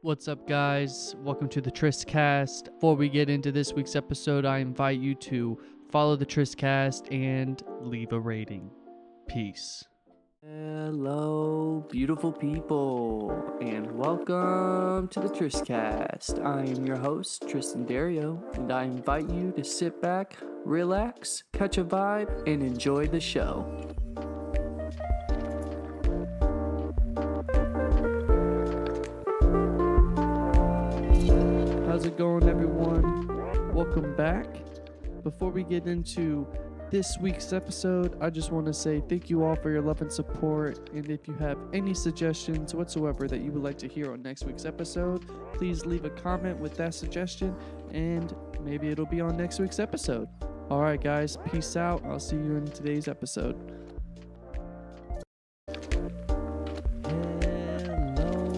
What's up, guys? Welcome to the Tristcast. Before we get into this week's episode, I invite you to follow the Tristcast and leave a rating. Peace. Hello, beautiful people, and welcome to the Tristcast. I am your host, Tristan Dario, and I invite you to sit back, relax, catch a vibe, and enjoy the show. How's it going, everyone? Welcome back. Before we get into this week's episode, I just want to say thank you all for your love and support. And if you have any suggestions whatsoever that you would like to hear on next week's episode, please leave a comment with that suggestion and maybe it'll be on next week's episode. All right, guys, peace out. I'll see you in today's episode. Hello,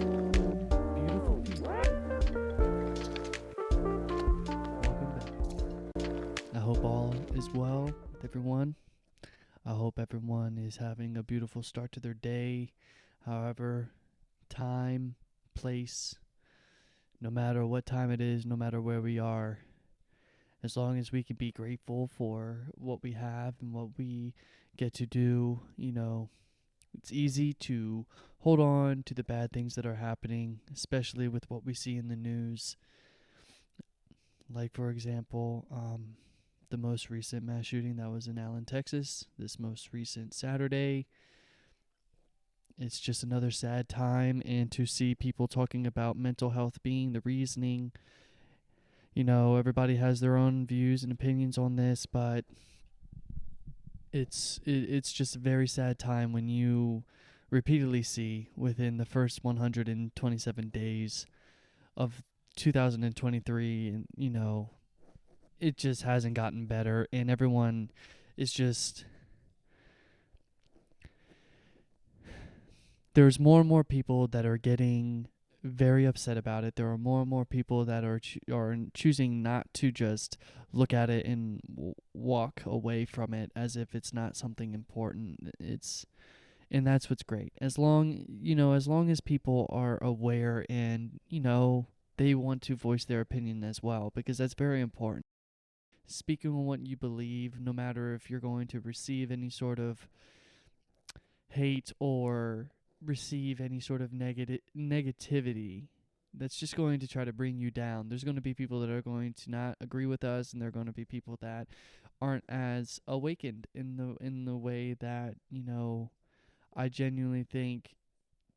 beautiful people. Welcome back. I hope all is well with everyone. I hope everyone is having a beautiful start to their day. However, time, place, no matter what time it is, no matter where we are, as long as we can be grateful for what we have and what we get to do, it's easy to hold on to the bad things that are happening, especially with what we see in the news. Like, for example, the most recent mass shooting that was in Allen, Texas, this most recent Saturday. It's just another sad time, and to see people talking about mental health being the reasoning. Everybody has their own views and opinions on this, but it's just a very sad time when you repeatedly see within the first 127 days of 2023, and it just hasn't gotten better, and everyone is just, there's more and more people that are getting very upset about it. There are more and more people that are choosing not to just look at it and walk away from it as if it's not something important. And that's what's great. As long as people are aware and, they want to voice their opinion as well, because that's very important. Speaking on what you believe, no matter if you're going to receive any sort of hate or receive any sort of negativity that's just going to try to bring you down. There's going to be people that are going to not agree with us, and there are going to be people that aren't as awakened in the way that, I genuinely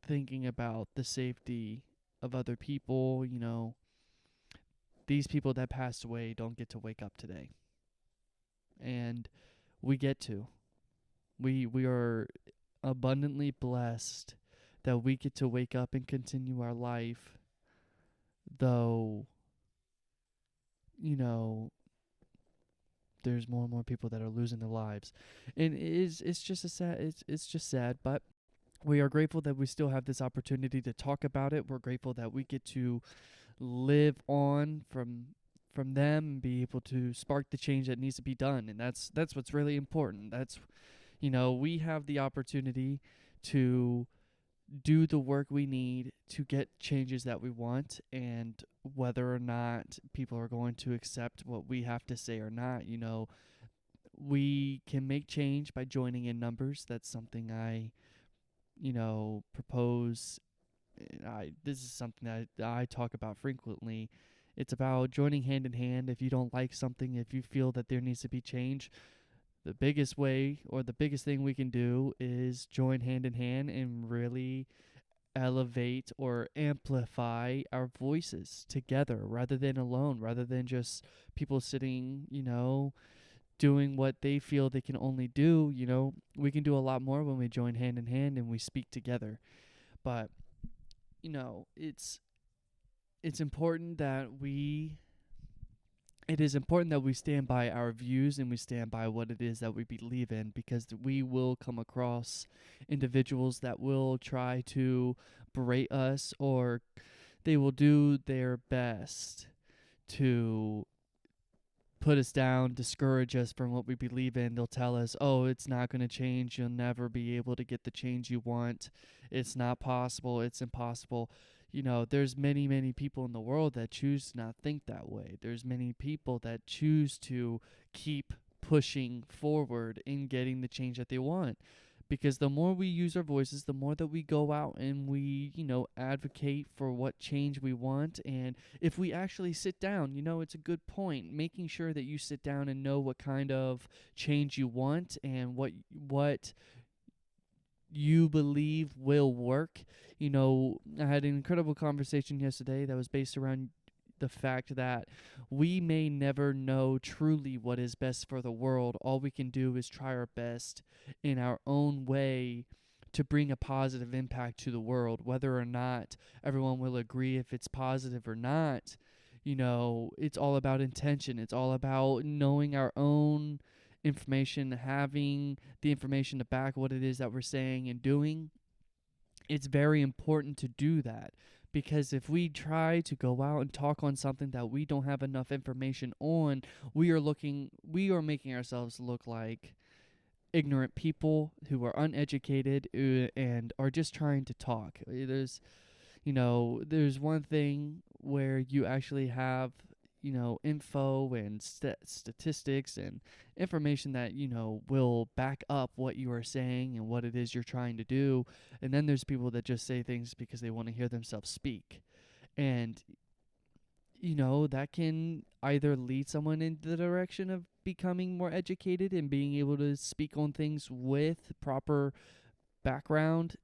thinking about the safety of other people, these people that passed away don't get to wake up today. And we get to. We are abundantly blessed that we get to wake up and continue our life, though, there's more and more people that are losing their lives. And it's just sad, but we are grateful that we still have this opportunity to talk about it. We're grateful that we get to live on from them and be able to spark the change that needs to be done. And that's what's really important. That's, we have the opportunity to do the work we need to get changes that we want, and whether or not people are going to accept what we have to say or not, we can make change by joining in numbers. That's something I, propose. This is something that I talk about frequently. It's about joining hand in hand. If you don't like something, if you feel that there needs to be change, the biggest way or the biggest thing we can do is join hand in hand and really elevate or amplify our voices together rather than alone, rather than just people sitting, doing what they feel they can only do. We can do a lot more when we join hand in hand and we speak together. But, it's important that it is important that we stand by our views and we stand by what it is that we believe in, because we will come across individuals that will try to berate us, or they will do their best to put us down, discourage us from what we believe in. They'll tell us, oh, it's not going to change. You'll never be able to get the change you want. It's not possible. It's impossible. There's many people in the world that choose to not think that way. There's many people that choose to keep pushing forward in getting the change that they want. Because the more we use our voices, the more that we go out and we, advocate for what change we want. And if we actually sit down, it's a good point, making sure that you sit down and know what kind of change you want and what you believe will work. I had an incredible conversation yesterday that was based around the fact that we may never know truly what is best for the world. All we can do is try our best in our own way to bring a positive impact to the world, whether or not everyone will agree if it's positive or not. It's all about intention. It's all about knowing our own information, having the information to back what it is that we're saying and doing. It's very important to do that, because if we try to go out and talk on something that we don't have enough information on, we are making ourselves look like ignorant people who are uneducated and are just trying to talk. There's one thing where you actually have, info and statistics and information that, will back up what you are saying and what it is you're trying to do. And then there's people that just say things because they want to hear themselves speak. And, that can either lead someone in the direction of becoming more educated and being able to speak on things with proper background,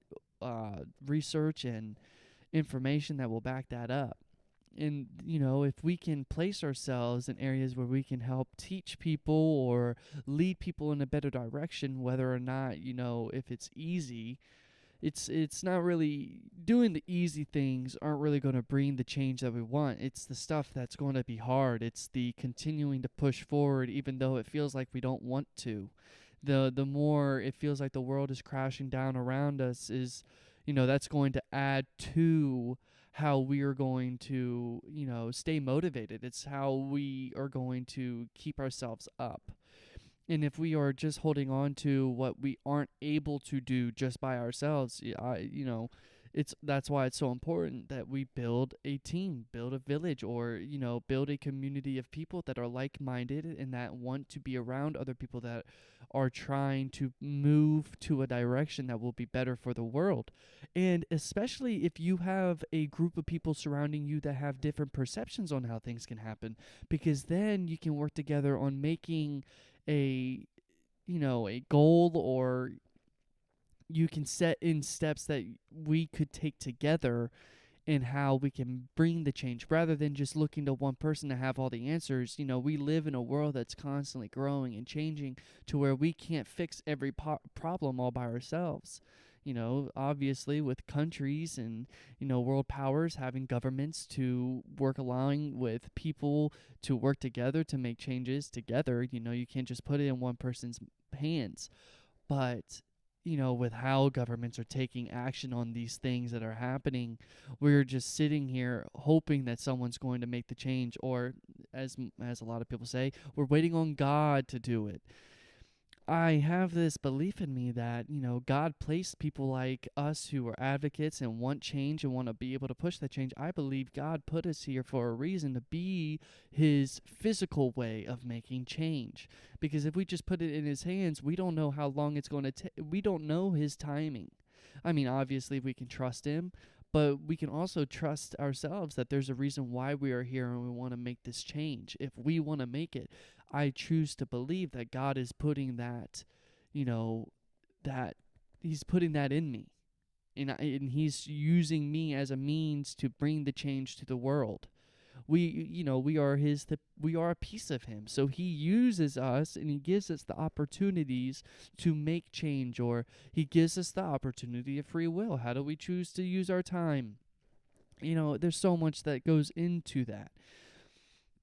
research, and information that will back that up. And, if we can place ourselves in areas where we can help teach people or lead people in a better direction, whether or not, if it's easy, it's not really doing the easy things aren't really going to bring the change that we want. It's the stuff that's going to be hard. It's the continuing to push forward even though it feels like we don't want to. The more it feels like the world is crashing down around us is, that's going to add to how we are going to, stay motivated. It's how we are going to keep ourselves up. And if we are just holding on to what we aren't able to do just by ourselves, it's that's why it's so important that we build a team, build a village, or build a community of people that are like-minded and that want to be around other people that are trying to move to a direction that will be better for the world. And especially if you have a group of people surrounding you that have different perceptions on how things can happen, because then you can work together on making a goal, or you can set in steps that we could take together in how we can bring the change rather than just looking to one person to have all the answers. We live in a world that's constantly growing and changing to where we can't fix every problem all by ourselves. Obviously with countries and, world powers having governments to work along with people to work together to make changes together, you can't just put it in one person's hands. But with how governments are taking action on these things that are happening, we're just sitting here hoping that someone's going to make the change, or as a lot of people say, we're waiting on God to do it. I have this belief in me that, God placed people like us who are advocates and want change and want to be able to push that change. I believe God put us here for a reason, to be his physical way of making change. Because if we just put it in his hands, we don't know how long it's going to take. We don't know his timing. I mean, obviously we can trust him, but we can also trust ourselves that there's a reason why we are here and we want to make this change. If we want to make it, I choose to believe that God is putting that, that he's putting that in me. And he's using me as a means to bring the change to the world. We are a piece of him. So he uses us and he gives us the opportunities to make change, or he gives us the opportunity of free will. How do we choose to use our time? There's so much that goes into that.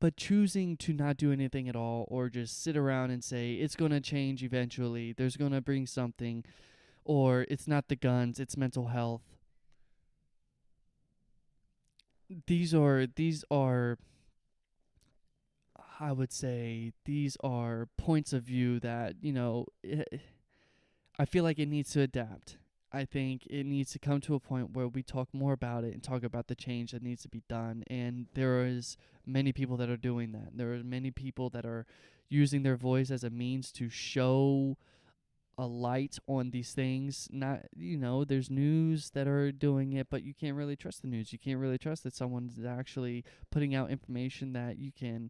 But choosing to not do anything at all, or just sit around and say it's going to change eventually, there's going to bring something, or it's not the guns, it's mental health. These are I would say these are points of view that, I feel like it needs to adapt. I think it needs to come to a point where we talk more about it and talk about the change that needs to be done. And there is many people that are doing that. There are many people that are using their voice as a means to show a light on these things. Not, there's news that are doing it, but you can't really trust the news. You can't really trust that someone's actually putting out information that you can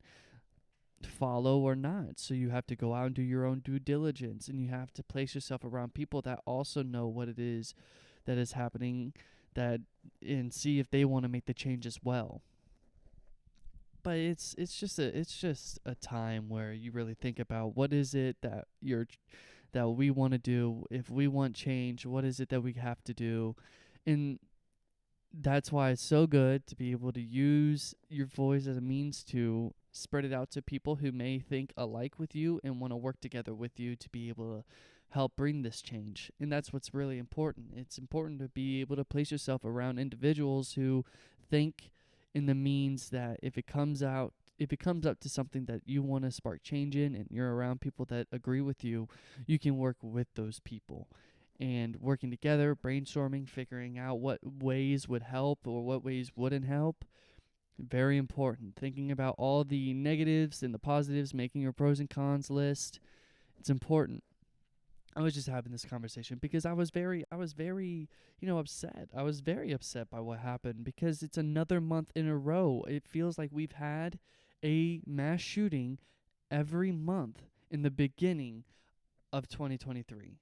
follow or not. So you have to go out and do your own due diligence, and you have to place yourself around people that also know what it is that is happening, that and see if they want to make the change as well. But it's just a time where you really think about what is it that we want to do. If we want change, what is it that we have to do? And that's why it's so good to be able to use your voice as a means to spread it out to people who may think alike with you and want to work together with you to be able to help bring this change. And that's what's really important. It's important to be able to place yourself around individuals who think in the means that if it comes up to something that you want to spark change in and you're around people that agree with you, you can work with those people and working together, brainstorming, figuring out what ways would help or what ways wouldn't help. Very important. Thinking about all the negatives and the positives, making your pros and cons list. It's important. I was just having this conversation because I was very, upset. I was very upset by what happened because it's another month in a row. It feels like we've had a mass shooting every month in the beginning of 2023.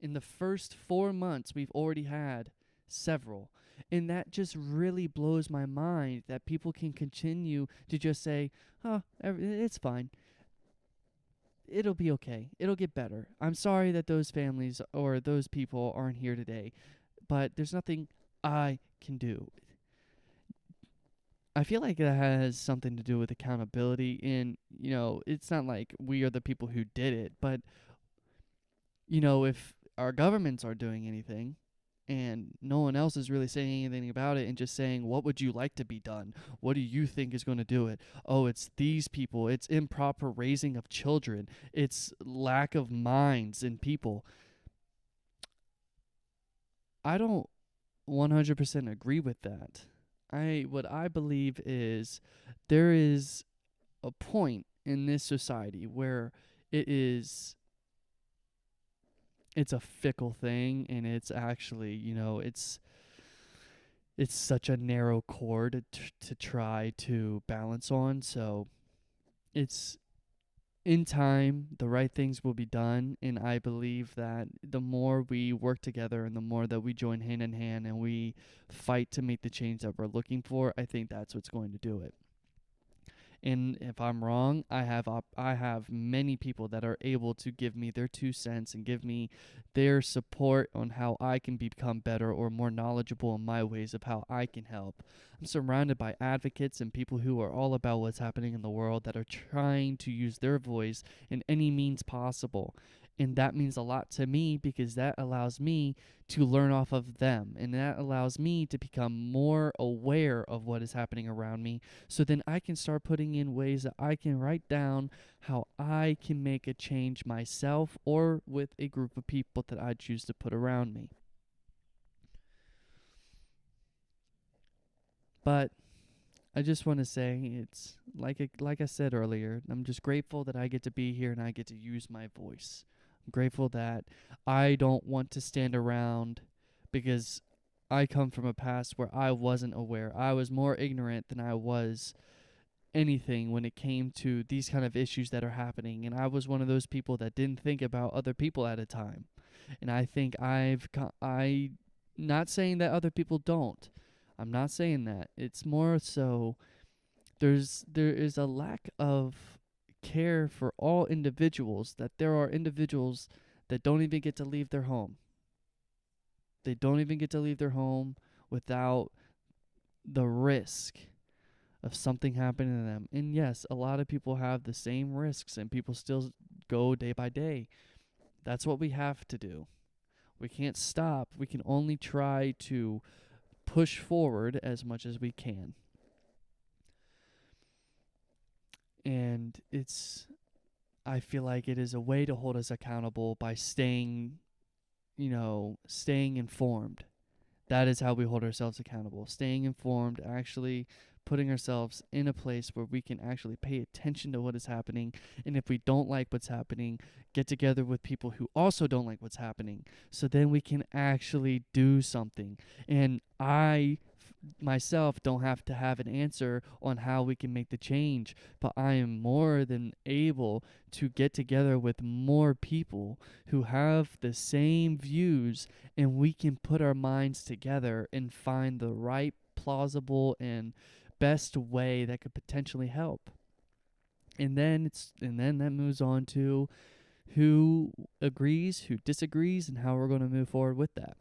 In the first 4 months, we've already had several. And that just really blows my mind that people can continue to just say, oh, it's fine. It'll be okay. It'll get better. I'm sorry that those families or those people aren't here today, but there's nothing I can do. I feel like that has something to do with accountability. And, it's not like we are the people who did it, but if our governments aren't doing anything and no one else is really saying anything about it and just saying, what would you like to be done? What do you think is going to do it? Oh, it's these people. It's improper raising of children. It's lack of minds in people. I don't 100% agree with that. What I believe is there is a point in this society where it is it's a fickle thing, and it's actually, it's such a narrow chord to try to balance on. So it's in time, the right things will be done. And I believe that the more we work together and the more that we join hand in hand and we fight to make the change that we're looking for, I think that's what's going to do it. And if I'm wrong, I have many people that are able to give me their 2 cents and give me their support on how I can become better or more knowledgeable in my ways of how I can help. I'm surrounded by advocates and people who are all about what's happening in the world that are trying to use their voice in any means possible. And that means a lot to me because that allows me to learn off of them. And that allows me to become more aware of what is happening around me, so then I can start putting in ways that I can write down how I can make a change myself or with a group of people that I choose to put around me. But I just want to say it's like I said earlier, I'm just grateful that I get to be here and I get to use my voice. I'm grateful that I don't want to stand around because I come from a past where I wasn't aware. I was more ignorant than I was anything when it came to these kind of issues that are happening, and I was one of those people that didn't think about other people at a time. And I think I not saying that other people don't. I'm not saying that. It's more so there is a lack of care for all individuals, that there are individuals that don't even get to leave their home. They don't even get to leave their home without the risk of something happening to them. And yes, a lot of people have the same risks and people still go day by day. That's what we have to do. We can't stop. We can only try to push forward as much as we can. And I feel like it is a way to hold us accountable by staying, staying informed. That is how we hold ourselves accountable. Staying informed, actually putting ourselves in a place where we can actually pay attention to what is happening. And if we don't like what's happening, get together with people who also don't like what's happening. So then we can actually do something. And I myself don't have to have an answer on how we can make the change, but I am more than able to get together with more people who have the same views, and we can put our minds together and find the right, plausible, and best way that could potentially help. And then that moves on to who agrees, who disagrees, and how we're going to move forward with that.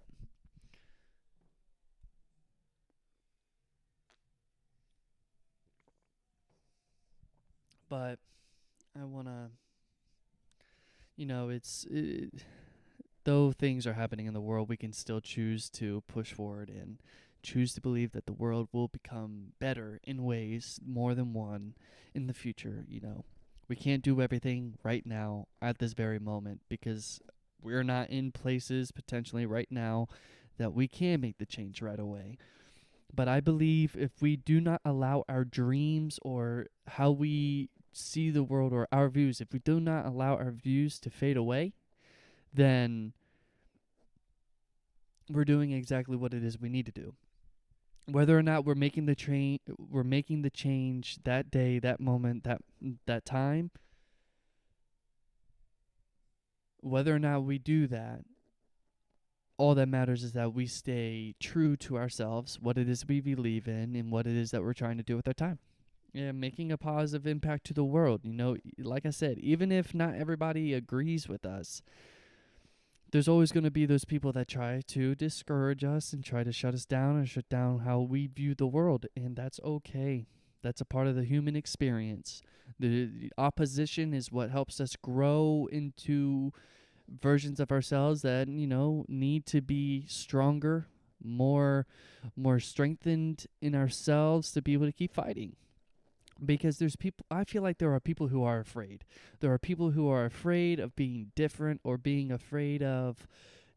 But I want to, though things are happening in the world, we can still choose to push forward and choose to believe that the world will become better in ways more than one in the future. We can't do everything right now at this very moment because we're not in places potentially right now that we can make the change right away. But I believe if we do not allow our dreams or how we see the world or our views, if we do not allow our views to fade away, then we're doing exactly what it is we need to do. Whether or not we're making the change that day, that moment, that time. Whether or not we do that, all that matters is that we stay true to ourselves, what it is we believe in, and what it is that we're trying to do with our time. Yeah, making a positive impact to the world. Like I said, even if not everybody agrees with us, there's always going to be those people that try to discourage us and try to shut us down and shut down how we view the world. And that's okay. That's a part of the human experience. The opposition is what helps us grow into versions of ourselves that, need to be stronger, more strengthened in ourselves to be able to keep fighting. Because I feel like there are people who are afraid. There are people who are afraid of being different or being afraid of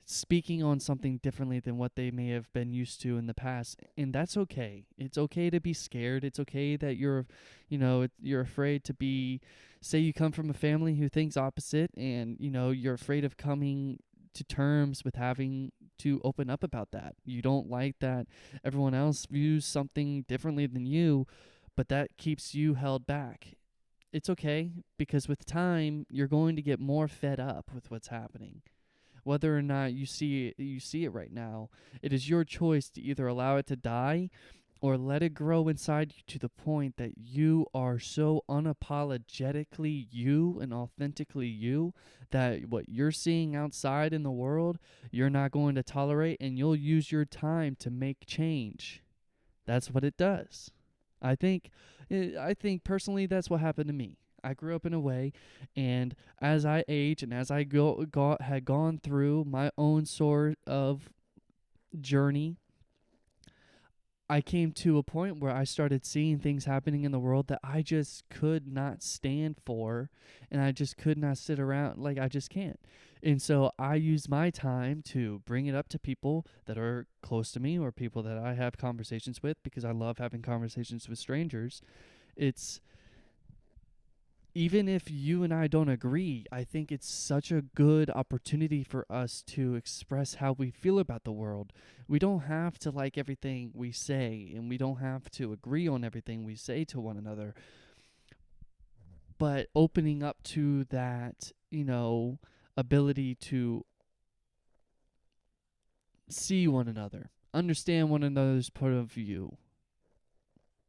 speaking on something differently than what they may have been used to in the past. And that's okay. It's okay to be scared. It's okay that you're afraid to be, say you come from a family who thinks opposite, and, you're afraid of coming to terms with having to open up about that. You don't like that everyone else views something differently than you, but that keeps you held back. It's okay, because with time, you're going to get more fed up with what's happening. Whether or not you see it right now, it is your choice to either allow it to die or let it grow inside you to the point that you are so unapologetically you and authentically you that what you're seeing outside in the world, you're not going to tolerate, and you'll use your time to make change. That's what it does. I think personally that's what happened to me. I grew up in a way, and as I age and as I had gone through my own sort of journey, I came to a point where I started seeing things happening in the world that I just could not stand for, and I just could not sit around. Like, I just can't. And so I use my time to bring it up to people that are close to me or people that I have conversations with, because I love having conversations with strangers. It's Even if you and I don't agree, I think it's such a good opportunity for us to express how we feel about the world. We don't have to like everything we say, and we don't have to agree on everything we say to one another. But opening up to that, ability to see one another, understand one another's point of view.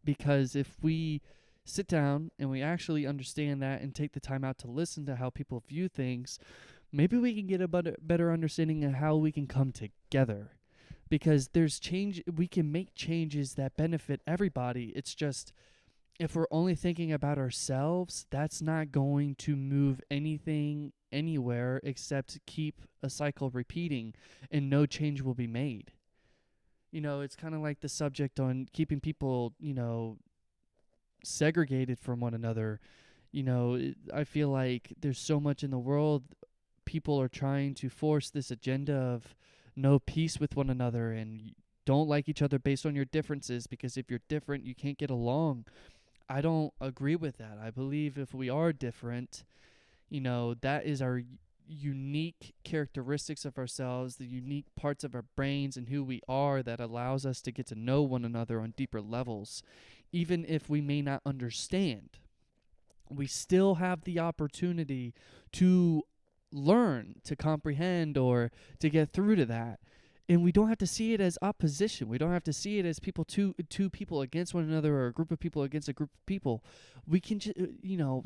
Because if we sit down and we actually understand that and take the time out to listen to how people view things, maybe we can get a better understanding of how we can come together. Because there's change, we can make changes that benefit everybody. It's just, if we're only thinking about ourselves, that's not going to move anything anywhere except keep a cycle repeating, and no change will be made. It's kind of like the subject on keeping people, segregated from one another. I feel like there's so much in the world people are trying to force this agenda of no peace with one another and don't like each other based on your differences, because if you're different, you can't get along. I don't agree with that. I believe if we are different, that is our unique characteristics of ourselves, the unique parts of our brains and who we are that allows us to get to know one another on deeper levels. Even if we may not understand, we still have the opportunity to learn, to comprehend, or to get through to that. And we don't have to see it as opposition. We don't have to see it as two people against one another, or a group of people against a group of people. We can just,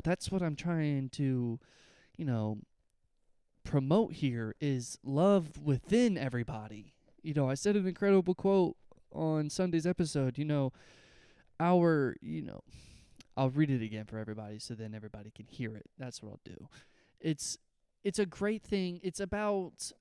that's what I'm trying to, you know, promote here is love within everybody. I said an incredible quote on Sunday's episode. Our, I'll read it again for everybody so then everybody can hear it. That's what I'll do. It's it's a great thing. It's about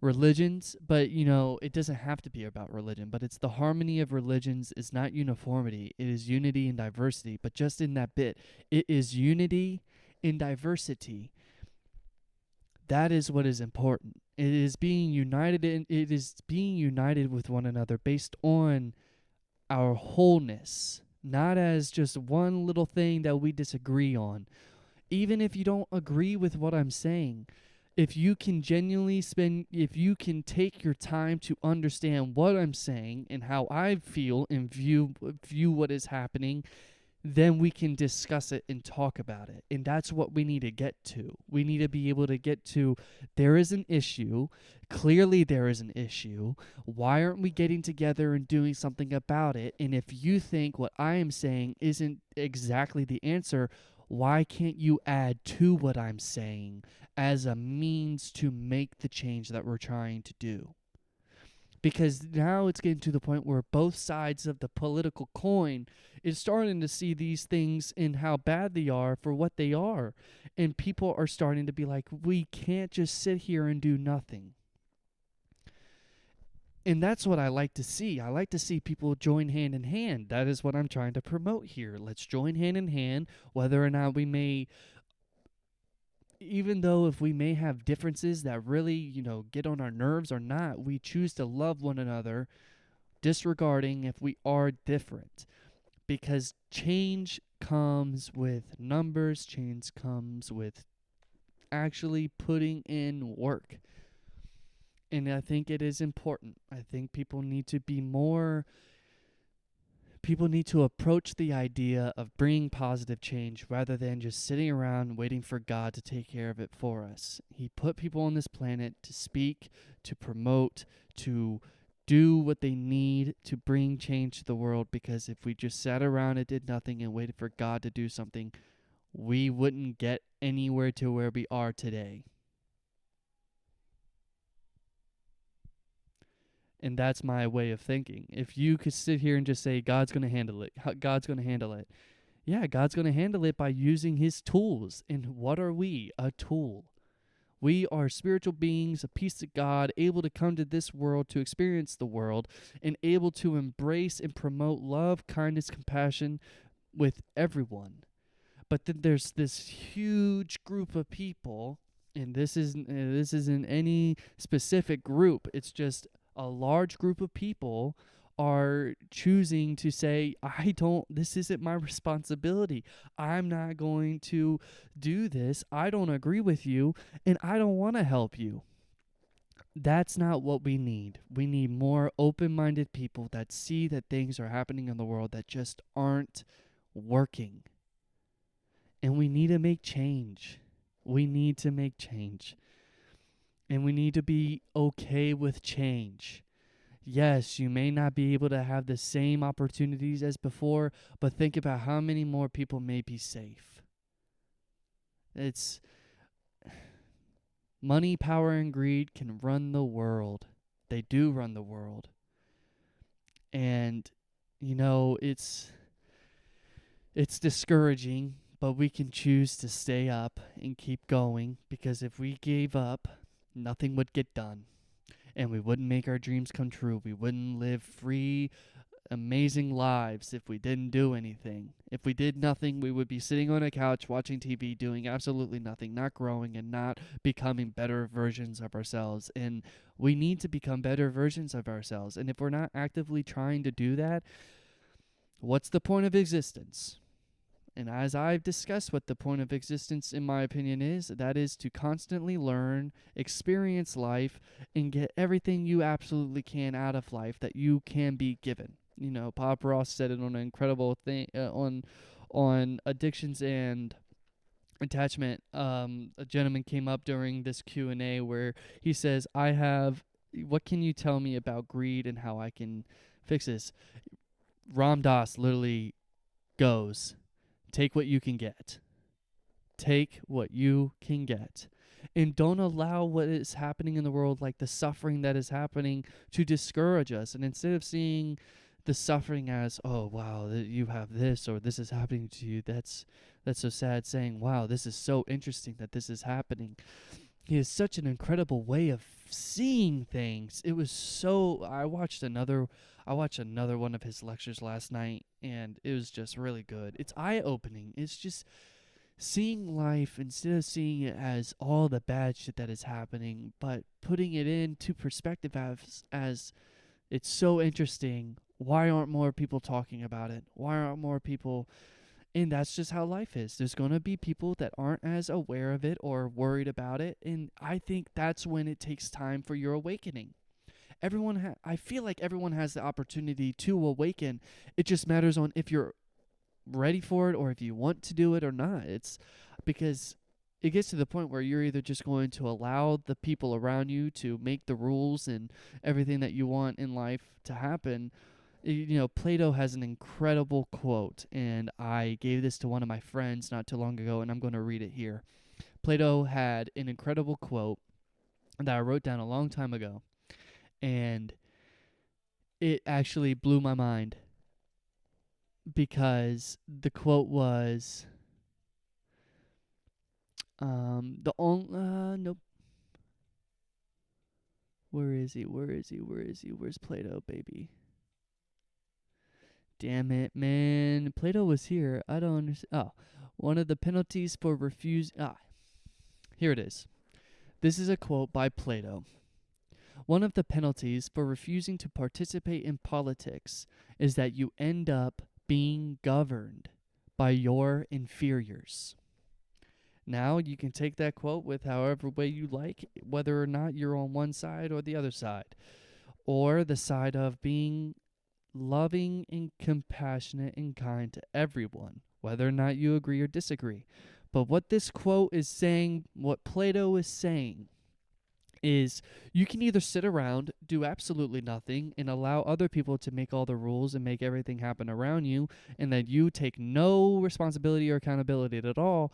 religions, but it doesn't have to be about religion, but it's the harmony of religions is not uniformity. It is unity and diversity, but just in that bit, it is unity in diversity. That is what is important. It is being united with one another based on our wholeness, not as just one little thing that we disagree on. Even if you don't agree with what I'm saying, if you can if you can take your time to understand what I'm saying and how I feel and view what is happening, then we can discuss it and talk about it. And that's what we need to get to. We need to be able to get to, there is an issue. Clearly, there is an issue. Why aren't we getting together and doing something about it? And if you think what I am saying isn't exactly the answer, why can't you add to what I'm saying as a means to make the change that we're trying to do? Because now it's getting to the point where both sides of the political coin is starting to see these things and how bad they are for what they are. And people are starting to be like, we can't just sit here and do nothing. And that's what I like to see. I like to see people join hand in hand. That is what I'm trying to promote here. Let's join hand in hand, whether or not we may, even though if we may have differences that really, get on our nerves or not, we choose to love one another, disregarding if we are different. Because change comes with numbers, change comes with actually putting in work. And I think it is important. I think people need to approach the idea of bringing positive change rather than just sitting around waiting for God to take care of it for us. He put people on this planet to speak, to promote, to do what they need to bring change to the world, because if we just sat around and did nothing and waited for God to do something, we wouldn't get anywhere to where we are today. And that's my way of thinking. If you could sit here and just say, God's going to handle it, God's going to handle it. Yeah, God's going to handle it by using his tools. And what are we? A tool. We are spiritual beings, a piece of God, able to come to this world to experience the world, and able to embrace and promote love, kindness, compassion with everyone. But then there's this huge group of people, and this isn't any specific group. It's just a large group of people are choosing to say, this isn't my responsibility. I'm not going to do this. I don't agree with you, and I don't want to help you. That's not what we need. We need more open-minded people that see that things are happening in the world that just aren't working. And we need to make change. We need to make change. And we need to be okay with change. Yes, you may not be able to have the same opportunities as before, but think about how many more people may be safe. It's money, power, and greed can run the world. They do run the world. And, it's discouraging, but we can choose to stay up and keep going, because if we gave up, nothing would get done. And we wouldn't make our dreams come true. We wouldn't live free, amazing lives if we didn't do anything. If we did nothing, we would be sitting on a couch watching TV, doing absolutely nothing, not growing and not becoming better versions of ourselves. And we need to become better versions of ourselves. And if we're not actively trying to do that, what's the point of existence? And as I've discussed what the point of existence, in my opinion, is, that is to constantly learn, experience life, and get everything you absolutely can out of life that you can be given. You know, Bob Ross said it on an incredible thing on addictions and attachment. A gentleman came up during this Q&A where he says, "I have. What can you tell me about greed and how I can fix this?" Ram Dass literally goes, take what you can get. Take what you can get. And don't allow what is happening in the world, like the suffering that is happening, to discourage us. And instead of seeing the suffering as, oh wow, you have this, or this is happening to you, that's so sad, saying, wow, this is so interesting that this is happening. He has such an incredible way of seeing things. It was so I watched another one of his lectures last night, and it was just really good. It's eye-opening. It's just seeing life instead of seeing it as all the bad shit that is happening, but putting it into perspective as it's so interesting. Why aren't more people talking about it? Why aren't more people? And that's just how life is. There's going to be people that aren't as aware of it or worried about it. And I think that's when it takes time for your awakening. I feel like everyone has the opportunity to awaken. It just matters on if you're ready for it or if you want to do it or not. It's because it gets to the point where you're either just going to allow the people around you to make the rules and everything that you want in life to happen. You know, Plato has an incredible quote, and I gave this to one of my friends not too long ago, and I'm going to read it here. Plato had an incredible quote that I wrote down a long time ago, and it actually blew my mind because the quote was, the only, nope. Where is he? Where is he? Where is he? Where's Plato, baby? Damn it, man. Plato was here. I don't understand. Oh, one of the penalties for refuse. Here it is. This is a quote by Plato. One of the penalties for refusing to participate in politics is that you end up being governed by your inferiors. Now, you can take that quote with however way you like, whether or not you're on one side or the other side, or the side of being loving and compassionate and kind to everyone, whether or not you agree or disagree. But what this quote is saying, what Plato is saying, is you can either sit around, do absolutely nothing, and allow other people to make all the rules and make everything happen around you, and that you take no responsibility or accountability at all,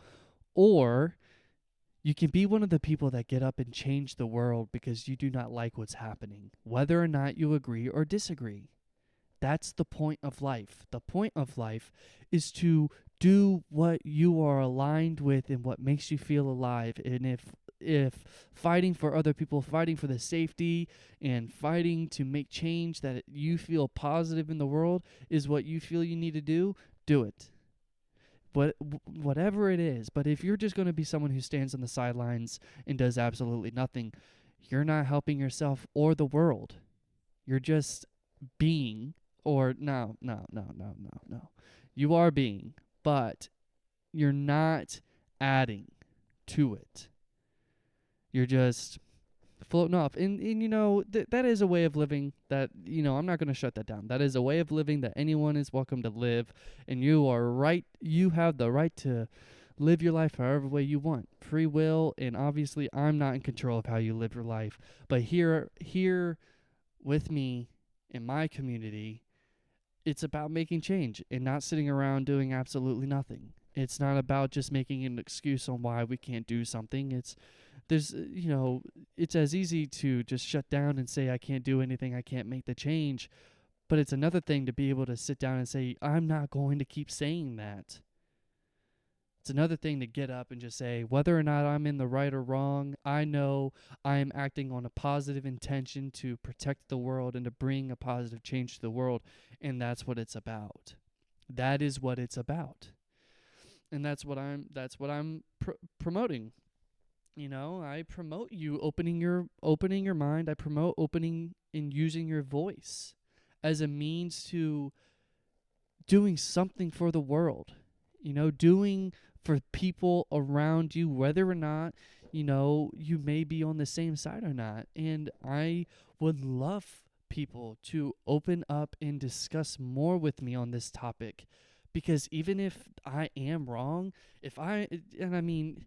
or you can be one of the people that get up and change the world because you do not like what's happening, whether or not you agree or disagree. That's the point of life. The point of life is to do what you are aligned with and what makes you feel alive. And if fighting for other people, fighting for the safety and fighting to make change that you feel positive in the world is what you feel you need to do it. Whatever it is. But if you're just going to be someone who stands on the sidelines and does absolutely nothing, you're not helping yourself or the world. You're just being, or no. You are being, but you're not adding to it. You're just floating off. And you know, that is a way of living that, you know, I'm not going to shut that down. That is a way of living that anyone is welcome to live. And you have the right to live your life however way you want. Free will, and obviously I'm not in control of how you live your life. But here with me in my community, it's about making change and not sitting around doing absolutely nothing. It's not about just making an excuse on why we can't do something. It's as easy to just shut down and say, I can't do anything, I can't make the change. But it's another thing to be able to sit down and say, I'm not going to keep saying that. It's another thing to get up and just say, whether or not I'm in the right or wrong, I know I am acting on a positive intention to protect the world and to bring a positive change to the world. And that's what it's about. That is what it's about. And that's what I'm promoting. I promote you opening your mind. I promote opening and using your voice as a means to doing something for the world. Doing for people around you, whether or not, you may be on the same side or not. And I would love people to open up and discuss more with me on this topic, because even if I am wrong, if I, and I mean,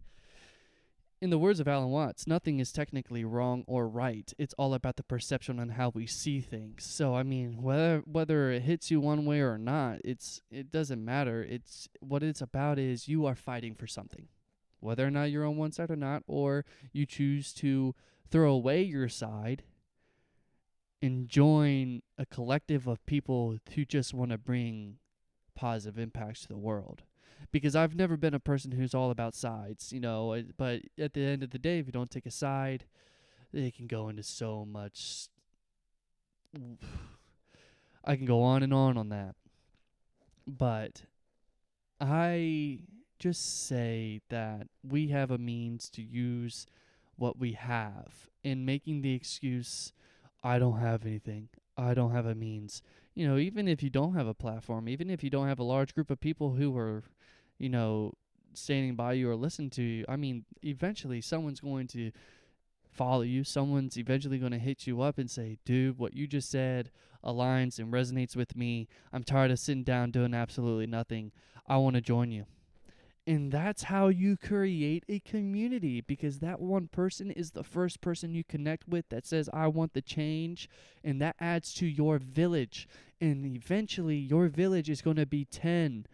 in the words of Alan Watts, nothing is technically wrong or right. It's all about the perception on how we see things. So I mean, whether it hits you one way or not, it doesn't matter. It's what it's about is you are fighting for something. Whether or not you're on one side or not, or you choose to throw away your side and join a collective of people who just want to bring positive impacts to the world. Because I've never been a person who's all about sides, but at the end of the day, if you don't take a side, they can go into so much. I can go on that. But I just say that we have a means to use what we have, and making the excuse, I don't have anything, I don't have a means. Even if you don't have a platform, even if you don't have a large group of people who are, you know, standing by you or listening to you, I mean, eventually someone's going to follow you. Someone's eventually going to hit you up and say, dude, what you just said aligns and resonates with me. I'm tired of sitting down doing absolutely nothing. I want to join you. And that's how you create a community, because that one person is the first person you connect with that says, I want the change. And that adds to your village. And eventually, your village is going to be 10,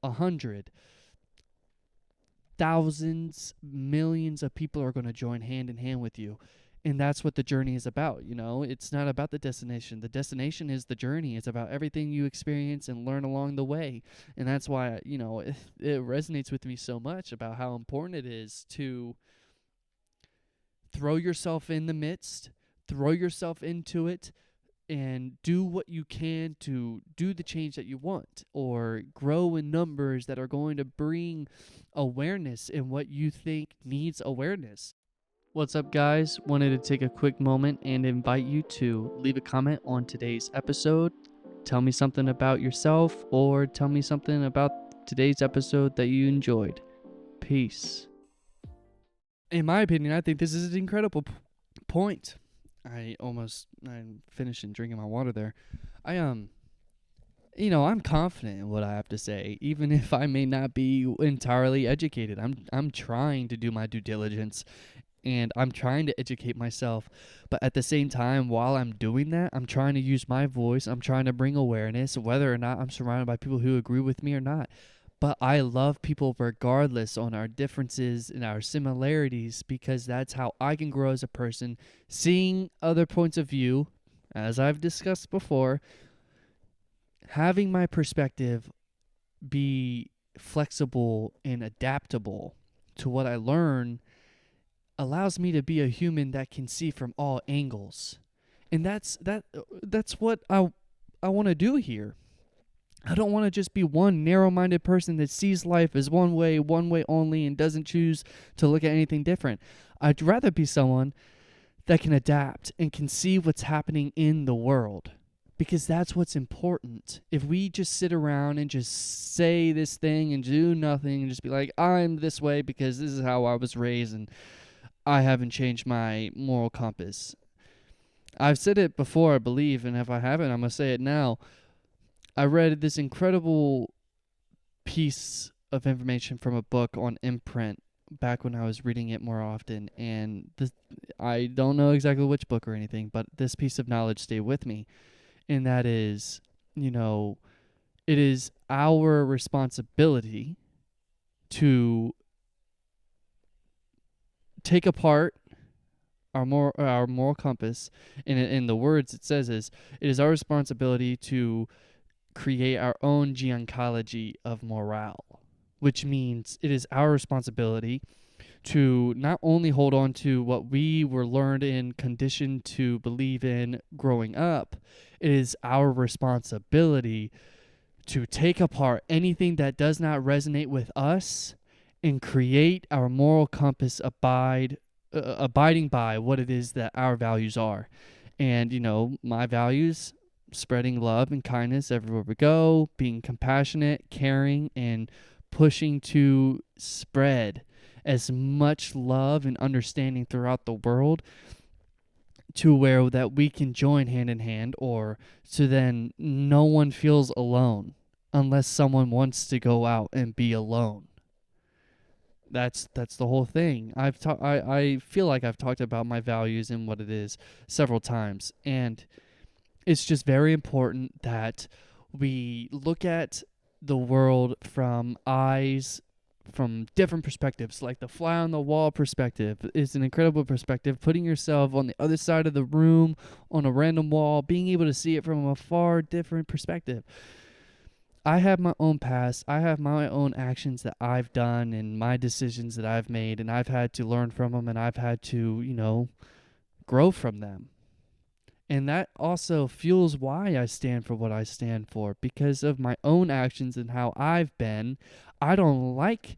100, thousands, millions of people are going to join hand in hand with you. And that's what the journey is about. It's not about the destination. The destination is the journey. It's about everything you experience and learn along the way. And that's why, it resonates with me so much about how important it is to throw yourself in the midst, throw yourself into it, and do what you can to do the change that you want, or grow in numbers that are going to bring awareness in what you think needs awareness. What's up, guys? Wanted to take a quick moment and invite you to leave a comment on today's episode. Tell me something about yourself, or tell me something about today's episode that you enjoyed. Peace. In my opinion, I think this is an incredible point. I'm finishing drinking my water there. I'm confident in what I have to say, even if I may not be entirely educated. I'm trying to do my due diligence, and I'm trying to educate myself. But at the same time, while I'm doing that, I'm trying to use my voice. I'm trying to bring awareness, whether or not I'm surrounded by people who agree with me or not. But I love people regardless on our differences and our similarities, because that's how I can grow as a person, seeing other points of view, as I've discussed before, having my perspective be flexible and adaptable to what I learn allows me to be a human that can see from all angles. And that's what I want to do here. I don't want to just be one narrow-minded person that sees life as one way only, and doesn't choose to look at anything different. I'd rather be someone that can adapt and can see what's happening in the world, because that's what's important. If we just sit around and just say this thing and do nothing and just be like, I'm this way because this is how I was raised and I haven't changed my moral compass. I've said it before, I believe, and if I haven't, I'm going to say it now. I read this incredible piece of information from a book on imprint back when I was reading it more often, and I don't know exactly which book or anything, but this piece of knowledge stayed with me, and that is, it is our responsibility to take apart our moral compass. And in the words it says is, it is our responsibility to create our own geoncology of morale, which means it is our responsibility to not only hold on to what we were learned and conditioned to believe in growing up, it is our responsibility to take apart anything that does not resonate with us and create our moral compass abiding by what it is that our values are. And, my values: spreading love and kindness everywhere we go, being compassionate, caring, and pushing to spread as much love and understanding throughout the world, to where that we can join hand in hand, or so then no one feels alone unless someone wants to go out and be alone. That's the whole thing. I feel like I've talked about my values and what it is several times, and it's just very important that we look at the world from different perspectives. Like the fly on the wall perspective is an incredible perspective. Putting yourself on the other side of the room on a random wall, being able to see it from a far different perspective. I have my own past. I have my own actions that I've done and my decisions that I've made, and I've had to learn from them, and I've had to, grow from them. And that also fuels why I stand for what I stand for, because of my own actions and how I've been. I don't like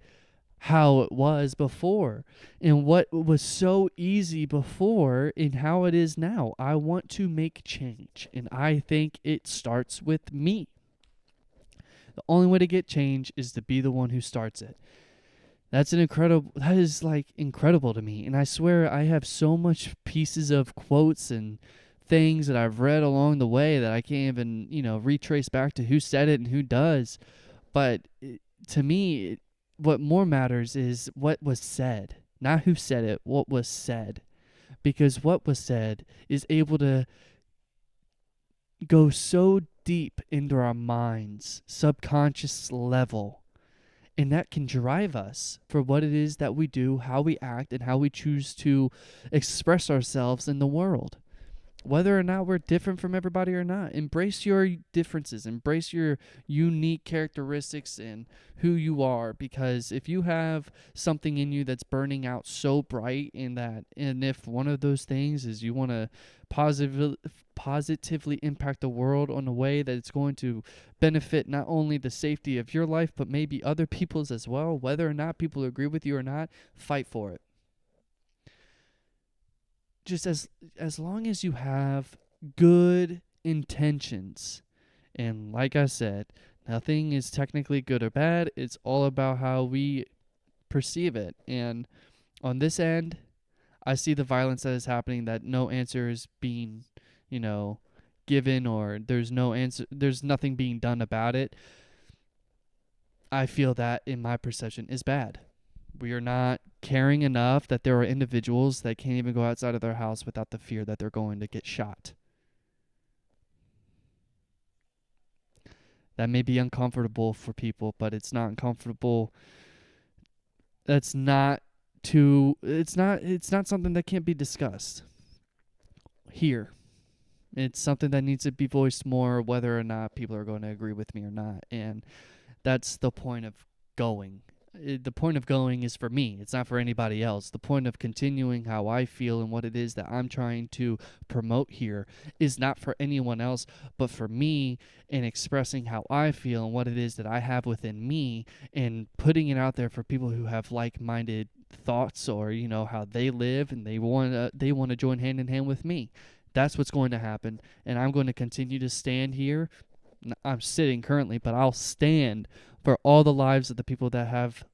how it was before and what was so easy before and how it is now. I want to make change, and I think it starts with me. The only way to get change is to be the one who starts it. That is like incredible to me. And I swear I have so much pieces of quotes and things that I've read along the way that I can't even, retrace back to who said it and who does. But to me, what more matters is what was said, not who said it, what was said. Because what was said is able to go so deep into our minds, subconscious level, and that can drive us for what it is that we do, how we act, and how we choose to express ourselves in the world. Whether or not we're different from everybody or not, embrace your differences, embrace your unique characteristics and who you are. Because if you have something in you that's burning out so bright, and if one of those things is you want to positively impact the world on a way that it's going to benefit not only the safety of your life, but maybe other people's as well, whether or not people agree with you or not, fight for it. Just as long as you have good intentions. And like I said, nothing is technically good or bad. It's all about how we perceive it. And on this end, I see the violence that is happening, that no answer is being, given, or there's nothing being done about it. I feel that, in my perception, is bad. We are not caring enough that there are individuals that can't even go outside of their house without the fear that they're going to get shot. That may be uncomfortable for people, but it's not uncomfortable. That's not it's not something that can't be discussed here. It's something that needs to be voiced more, whether or not people are going to agree with me or not. And that's the point of going. The point of going is for me. It's not for anybody else. The point of continuing how I feel and what it is that I'm trying to promote here is not for anyone else, but for me, and expressing how I feel and what it is that I have within me, and putting it out there for people who have like-minded thoughts, or how they live, and they want to join hand in hand with me. That's what's going to happen, and I'm going to continue to stand here. I'm sitting currently, but I'll stand for all the lives of the people that have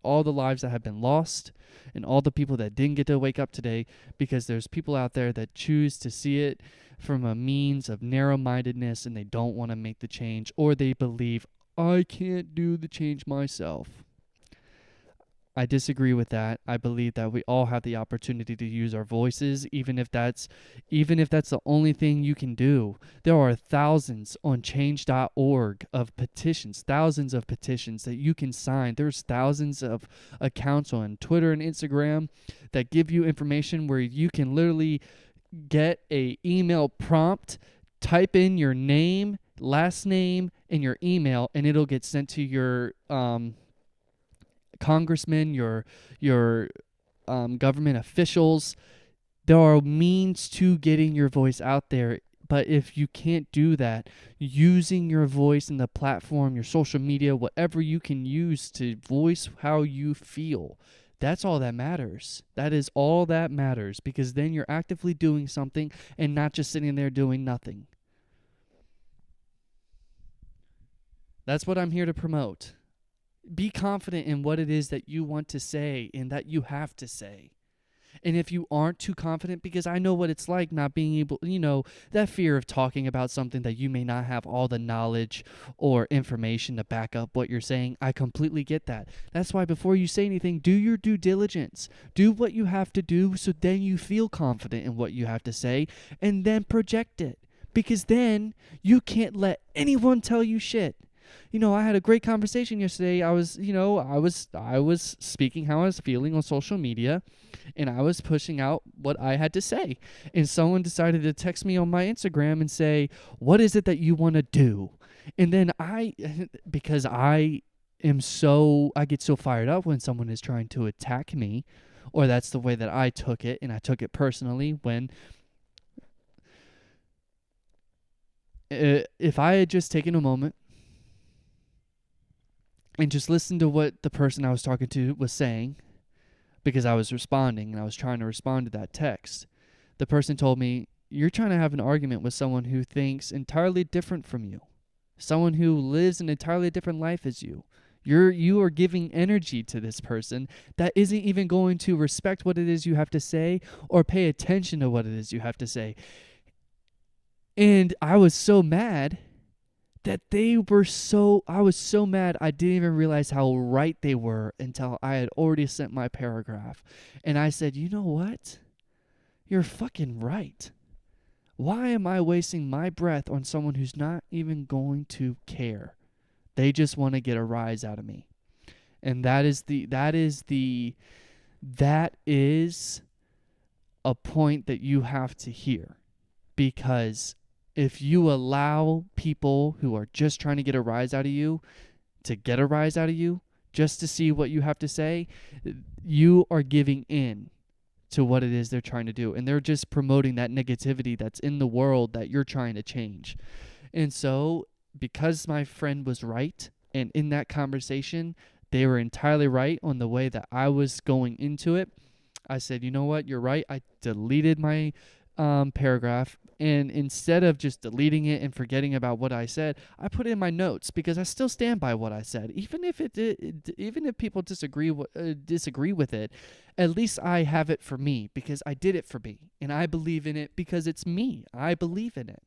been lost, and all the people that didn't get to wake up today, because there's people out there that choose to see it from a means of narrow-mindedness, and they don't want to make the change, or they believe, I can't do the change myself. I disagree with that. I believe that we all have the opportunity to use our voices, even if that's the only thing you can do. There are thousands on change.org of petitions, thousands of petitions that you can sign. There's thousands of accounts on Twitter and Instagram that give you information where you can literally get a email prompt, type in your name, last name, and your email, and it'll get sent to your congressmen, your government officials. There are means to getting your voice out there, But if you can't do that, using your voice in the platform, your social media, whatever you can use to voice how you feel, that's all that matters. That is all that matters, because then you're actively doing something and not just sitting there doing nothing. That's what I'm here to promote. Be confident in what it is that you want to say and that you have to say. And if you aren't too confident, because I know what it's like not being able, that fear of talking about something that you may not have all the knowledge or information to back up what you're saying. I completely get that. That's why before you say anything, do your due diligence. Do what you have to do so then you feel confident in what you have to say, and then project it. Because then you can't let anyone tell you shit. I had a great conversation yesterday. I was speaking how I was feeling on social media, and I was pushing out what I had to say. And someone decided to text me on my Instagram and say, "What is it that you want to do?" And then because I get so fired up when someone is trying to attack me, or that's the way that I took it, and I took it personally when if I had just taken a moment and just listen to what the person I was talking to was saying, because I was responding and I was trying to respond to that text. The person told me, "You're trying to have an argument with someone who thinks entirely different from you, someone who lives an entirely different life as you. You are giving energy to this person that isn't even going to respect what it is you have to say or pay attention to what it is you have to say." And I was so mad I was so mad I didn't even realize how right they were until I had already sent my paragraph. And I said, "You know what? You're fucking right. Why am I wasting my breath on someone who's not even going to care? They just want to get a rise out of me." And that is a point that you have to hear, because if you allow people who are just trying to get a rise out of you to get a rise out of you just to see what you have to say, you are giving in to what it is they're trying to do. And they're just promoting that negativity that's in the world that you're trying to change. And so, because my friend was right, and in that conversation, they were entirely right on the way that I was going into it, I said, "You know what? You're right." I deleted my paragraph, and instead of just deleting it and forgetting about what I said, I put it in my notes, because I still stand by what I said, even if even if people disagree with it. At least I have it for me, because I did it for me, and I believe in it because it's me. I believe in it.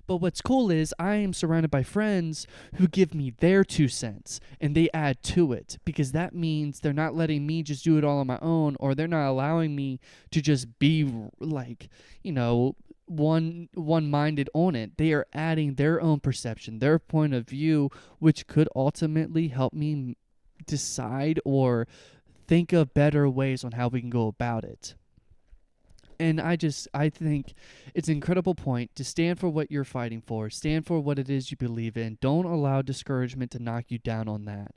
But what's cool is I am surrounded by friends who give me their 2 cents and they add to it, because that means they're not letting me just do it all on my own, or they're not allowing me to just be like, one-minded on it. They are adding their own perception, their point of view, which could ultimately help me decide or think of better ways on how we can go about it. And I think it's an incredible point to stand for what you're fighting for. Stand for what it is you believe in. Don't allow discouragement to knock you down on that.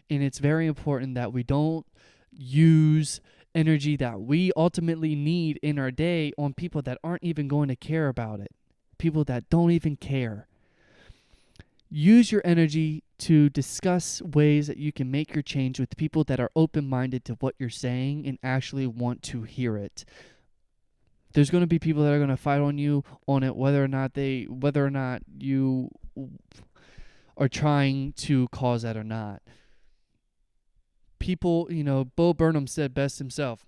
And it's very important that we don't use energy that we ultimately need in our day on people that aren't even going to care about it. People that don't even care. Use your energy to discuss ways that you can make your change with people that are open-minded to what you're saying and actually want to hear it. There's going to be people that are going to fight on you on it, whether or not you are trying to cause that or not. People, Bo Burnham said best himself,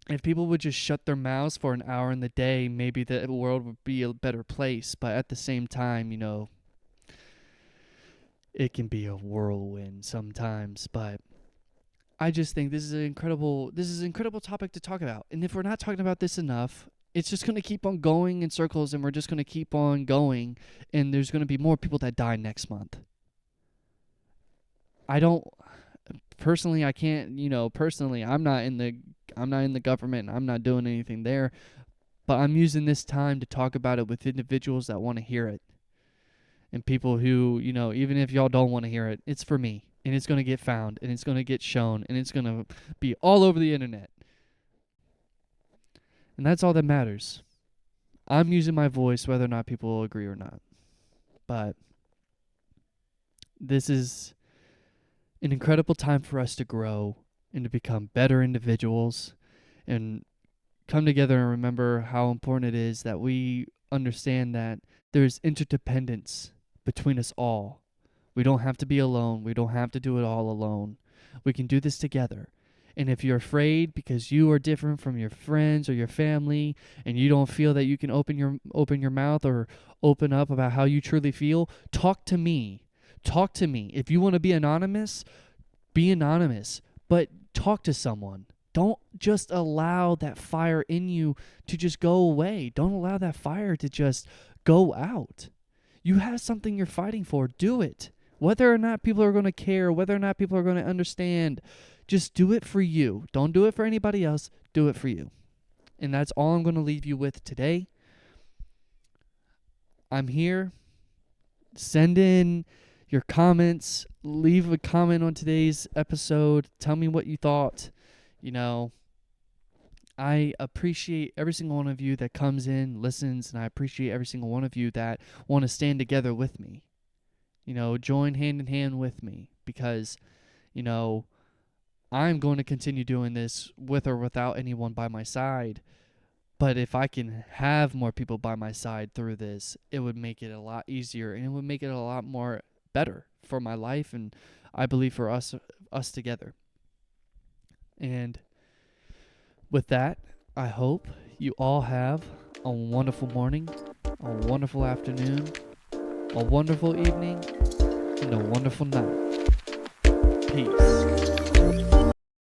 if people would just shut their mouths for an hour in the day, maybe the world would be a better place. But at the same time, it can be a whirlwind sometimes. But I just think this is an incredible topic to talk about. And if we're not talking about this enough, it's just going to keep on going in circles, and we're just going to keep on going, and there's going to be more people that die next month. I can't, personally, I'm not in the government, and I'm not doing anything there, but I'm using this time to talk about it with individuals that want to hear it. And people who, even if y'all don't want to hear it, it's for me. And it's going to get found, and it's going to get shown, and it's going to be all over the internet. And that's all that matters. I'm using my voice whether or not people will agree or not. But this is an incredible time for us to grow and to become better individuals and come together and remember how important it is that we understand that there's interdependence between us all. We don't have to be alone. We don't have to do it all alone. We can do this together. And if you're afraid because you are different from your friends or your family and you don't feel that you can open your mouth or open up about how you truly feel, talk to me. Talk to me. If you want to be anonymous, but talk to someone. Don't just allow that fire in you to just go away. Don't allow that fire to just go out. You have something you're fighting for. Do it. Whether or not people are going to care, whether or not people are going to understand, just do it for you. Don't do it for anybody else. Do it for you. And that's all I'm going to leave you with today. I'm here. Send in your comments. Leave a comment on today's episode. Tell me what you thought. You know, I appreciate every single one of you that comes in, listens, and I appreciate every single one of you that want to stand together with me. You know, join hand in hand with me because, you know, I'm going to continue doing this with or without anyone by my side. But if I can have more people by my side through this, it would make it a lot easier and it would make it a lot more better for my life and I believe for us together. And with that, I hope you all have a wonderful morning, a wonderful afternoon, a wonderful evening, and a wonderful night. Peace.